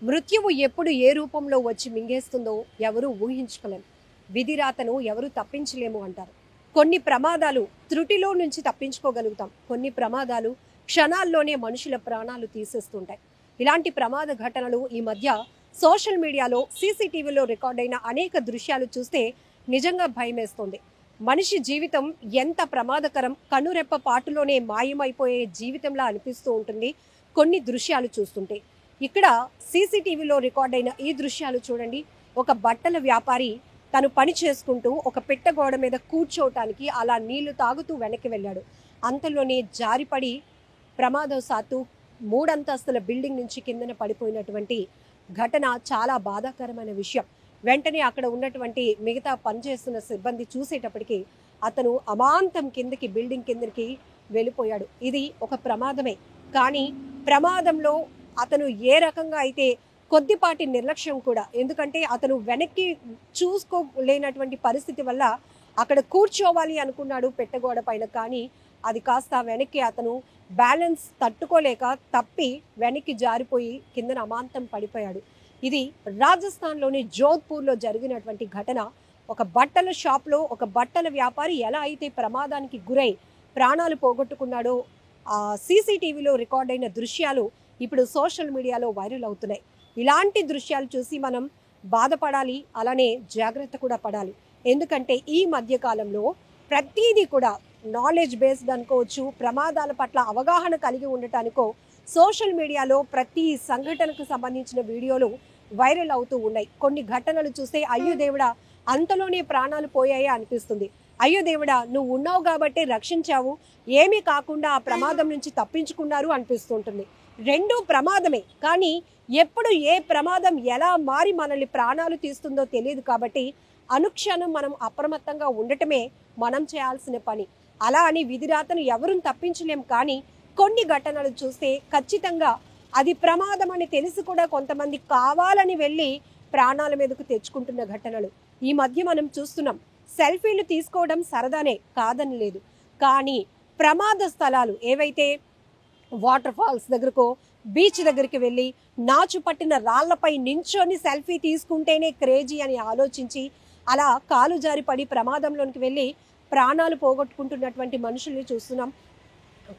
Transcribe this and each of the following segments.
మృత్యువు ఎప్పుడు ఏ రూపంలో వచ్చి మింగేస్తుందో ఎవరూ ఊహించుకోలేం. విధిరాతను ఎవరూ తప్పించలేము అంటారు. కొన్ని ప్రమాదాలు త్రుటిలో నుంచి తప్పించుకోగలుగుతాం. కొన్ని ప్రమాదాలు క్షణాల్లోనే మనుషుల ప్రాణాలు తీసేస్తుంటాయి. ఇలాంటి ప్రమాద ఘటనలు ఈ మధ్య సోషల్ మీడియాలో సీసీటీవీలో రికార్డైన అనేక దృశ్యాలు చూస్తే నిజంగా భయమేస్తుంది. మనిషి జీవితం ఎంత ప్రమాదకరం, కనురెప్ప పాటులోనే మాయమైపోయే జీవితంలా అనిపిస్తూ ఉంటుంది కొన్ని దృశ్యాలు చూస్తుంటే. ఇక్కడ సీసీటీవీలో రికార్డైన ఈ దృశ్యాలు చూడండి. ఒక బట్టల వ్యాపారి తను పని చేసుకుంటూ ఒక పిట్టగోడ మీద కూర్చోవటానికి అలా నీళ్లు తాగుతూ వెనక్కి వెళ్ళాడు. అంతలోనే జారిపడి ప్రమాదవశాత్తు 3 అంతస్తుల బిల్డింగ్ నుంచి కిందన పడిపోయినటువంటి ఘటన చాలా బాధాకరమైన విషయం. వెంటనే అక్కడ ఉన్నటువంటి మిగతా పనిచేస్తున్న సిబ్బంది చూసేటప్పటికి అతను అమాంతం బిల్డింగ్ కిందకి వెళ్ళిపోయాడు. ఇది ఒక ప్రమాదమే. కానీ ప్రమాదంలో అతను ఏ రకంగా అయితే కొద్దిపాటి నిర్లక్ష్యం కూడా, ఎందుకంటే అతను వెనక్కి చూసుకోలేనటువంటి పరిస్థితి వల్ల అక్కడ కూర్చోవాలి అనుకున్నాడు పెట్టగోడ పైన. కానీ అది కాస్త వెనక్కి అతను బ్యాలెన్స్ తట్టుకోలేక తప్పి వెనక్కి జారిపోయి కిందన అమాంతం పడిపోయాడు. ఇది రాజస్థాన్లోని జోధ్పూర్లో జరిగినటువంటి ఘటన. ఒక బట్టల షాప్లో ఒక బట్టల వ్యాపారి ఎలా అయితే ప్రమాదానికి గురై ప్రాణాలు పోగొట్టుకున్నాడో ఆ సీసీటీవీలో రికార్డ్ అయిన దృశ్యాలు ఇప్పుడు సోషల్ మీడియాలో వైరల్ అవుతున్నాయి. ఇలాంటి దృశ్యాలు చూసి మనం బాధపడాలి, అలానే జాగ్రత్త కూడా పడాలి. ఎందుకంటే ఈ మధ్య కాలంలో ప్రతిదీ కూడా నాలెడ్జ్ బేస్డ్ అనుకోవచ్చు, ప్రమాదాల పట్ల అవగాహన కలిగి ఉండటానికో సోషల్ మీడియాలో ప్రతి సంఘటనకు సంబంధించిన వీడియోలు వైరల్ అవుతూ ఉన్నాయి. కొన్ని ఘటనలు చూస్తే అయ్యో దేవుడా అంతలోనే ప్రాణాలు పోయాయా అనిపిస్తుంది. అయ్యో దేవుడా నువ్వు ఉన్నావు కాబట్టే రక్షించావు, ఏమీ కాకుండా ఆ ప్రమాదం నుంచి తప్పించుకున్నారు అనిపిస్తుంటుంది. రెండూ ప్రమాదమే, కానీ ఎప్పుడు ఏ ప్రమాదం ఎలా మారి మనల్ని ప్రాణాలు తీస్తుందో తెలియదు. కాబట్టి అనుక్షణం మనం అప్రమత్తంగా ఉండటమే మనం చేయాల్సిన పని. అలా అని విధిరాతను ఎవరూ తప్పించలేం. కానీ కొన్ని ఘటనలు చూస్తే ఖచ్చితంగా అది ప్రమాదం అని తెలిసి కూడా కొంతమంది కావాలని వెళ్ళి ప్రాణాల మీదకు తెచ్చుకుంటున్న ఘటనలు ఈ మధ్య మనం చూస్తున్నాం. సెల్ఫీలు తీసుకోవడం సరదానే, కాదని లేదు. కానీ ప్రమాద స్థలాలు ఏవైతే వాటర్ ఫాల్స్ దగ్గరకో బీచ్ దగ్గరికి వెళ్ళి నాచు పట్టిన రాళ్లపై నించొని సెల్ఫీ తీసుకుంటేనే క్రేజీ అని ఆలోచించి అలా కాలు జారి పడి ప్రమాదంలోనికి వెళ్ళి ప్రాణాలు పోగొట్టుకుంటున్నటువంటి మనుషుల్ని చూస్తున్నాం.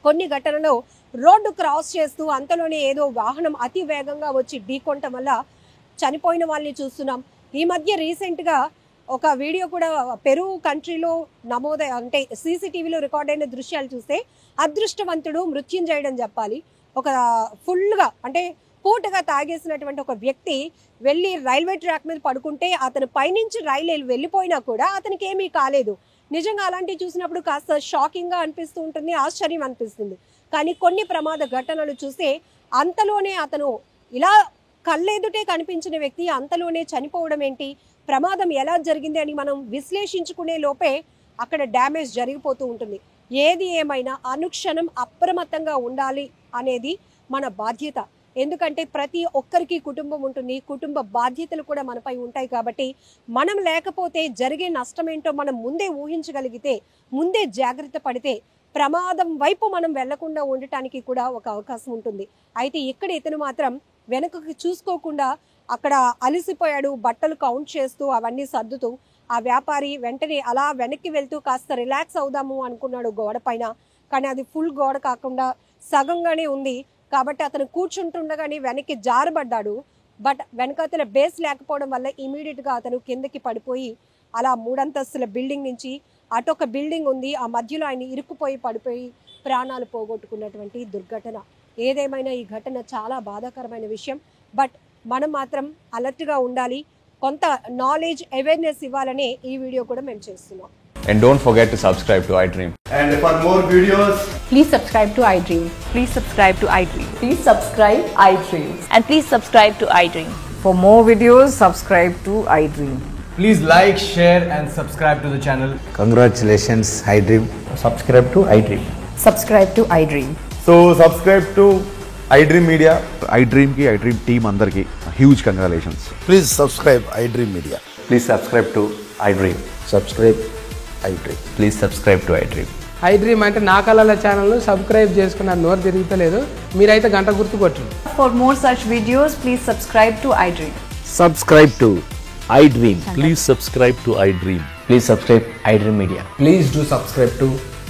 కొన్ని ఘటనలో రోడ్డు క్రాస్ చేస్తూ అంతలోనే ఏదో వాహనం అతి వేగంగా వచ్చి ఢీకొనటం వల్ల చనిపోయిన వాళ్ళని చూస్తున్నాం. ఈ మధ్య రీసెంట్గా ఒక వీడియో కూడా పెరు కంట్రీలో అంటే సీసీటీవీలో రికార్డ్ అయిన దృశ్యాలు చూస్తే అదృష్టవంతుడు మృత్యుంజయుడు అని చెప్పాలి. ఒక ఫుల్గా అంటే పూటగా తాగేసినటువంటి ఒక వ్యక్తి వెళ్ళి రైల్వే ట్రాక్ మీద పడుకుంటే అతను పైనుంచి రైలు వెళ్ళిపోయినా కూడా అతనికి ఏమీ కాలేదు. నిజంగా అలాంటివి చూసినప్పుడు కాస్త షాకింగ్గా అనిపిస్తూ ఉంటుంది, ఆశ్చర్యం అనిపిస్తుంది. కానీ కొన్ని ప్రమాద ఘటనలు చూస్తే అంతలోనే అతను ఇలా కళ్ళెదుటే కనిపించిన వ్యక్తి అంతలోనే చనిపోవడం ఏంటి, ప్రమాదం ఎలా జరిగింది అని మనం విశ్లేషించుకునే లోపే అక్కడ డ్యామేజ్ జరిగిపోతూ ఉంటుంది. ఏది ఏమైనా అనుక్షణం అప్రమత్తంగా ఉండాలి అనేది మన బాధ్యత. ఎందుకంటే ప్రతి ఒక్కరికి కుటుంబం ఉంటుంది, కుటుంబ బాధ్యతలు కూడా మనపై ఉంటాయి. కాబట్టి మనం లేకపోతే జరిగే నష్టం ఏంటో మనం ముందే ఊహించగలిగితే, ముందే జాగ్రత్త పడితే ప్రమాదం వైపు మనం వెళ్లకుండా ఉండటానికి కూడా ఒక అవకాశం ఉంటుంది. అయితే ఇక్కడ ఇతను మాత్రం వెనుకకి చూసుకోకుండా అక్కడ అలసిపోయాడు. బట్టలు కౌంట్ చేస్తూ అవన్నీ సర్దుతూ ఆ వ్యాపారి వెంటనే అలా వెనక్కి వెళ్తూ కాస్త రిలాక్స్ అవుదాము అనుకున్నాడు గోడ పైన. కానీ అది ఫుల్ గోడ కాకుండా సగంగానే ఉంది. కాబట్టి అతను కూర్చుంటుండగానే వెనక్కి జారబడ్డాడు. బట్ వెనకాతల బేస్ లేకపోవడం వల్ల ఇమీడియట్గా అతను కిందకి పడిపోయి అలా 3 అంతస్తుల బిల్డింగ్ నుంచి అటొక బిల్డింగ్ ఉంది, ఆ మధ్యలో ఆయన ఇరుక్కుపోయి పడిపోయి ప్రాణాలు పోగొట్టుకున్నటువంటి దుర్ఘటన. ఏదేమైనా ఈ ఘటన చాలా బాధాకరమైన విషయం. బట్ మనం మాత్రం అలర్ట్గా ఉండాలి. కొంత నాలెడ్జ్ అవేర్నెస్ ఇవ్వాలనే ఈ వీడియో కూడా మేము చేస్తున్నాం. And don't forget to subscribe to iDream. And for more videos, please subscribe to iDream. Please subscribe to iDream. Please subscribe iDream. And please subscribe to iDream. For more videos, subscribe to iDream. please like, share and subscribe to the channel. Congratulations, iDream. Subscribe to iDream. Subscribe to iDream. So subscribe to iDream Media. iDream ki iDream team andar ki huge congratulations. Please subscribe iDream Media. Please subscribe to iDream. Subscribe iDream. Please subscribe to iDream. I dream అంటే నా కళల ఛానల్ను subscribe చేసుకున్న నోరు తిరుగుతలేదు. మీరైతే గంట గుర్తు కొట్టండి. For more such videos, please subscribe to iDream. Subscribe to iDream. Please subscribe to iDream. Please subscribe iDream Media. Please do subscribe to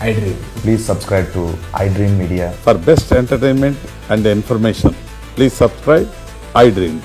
iDream. Please subscribe to iDream Media. For best entertainment and information, please subscribe iDream.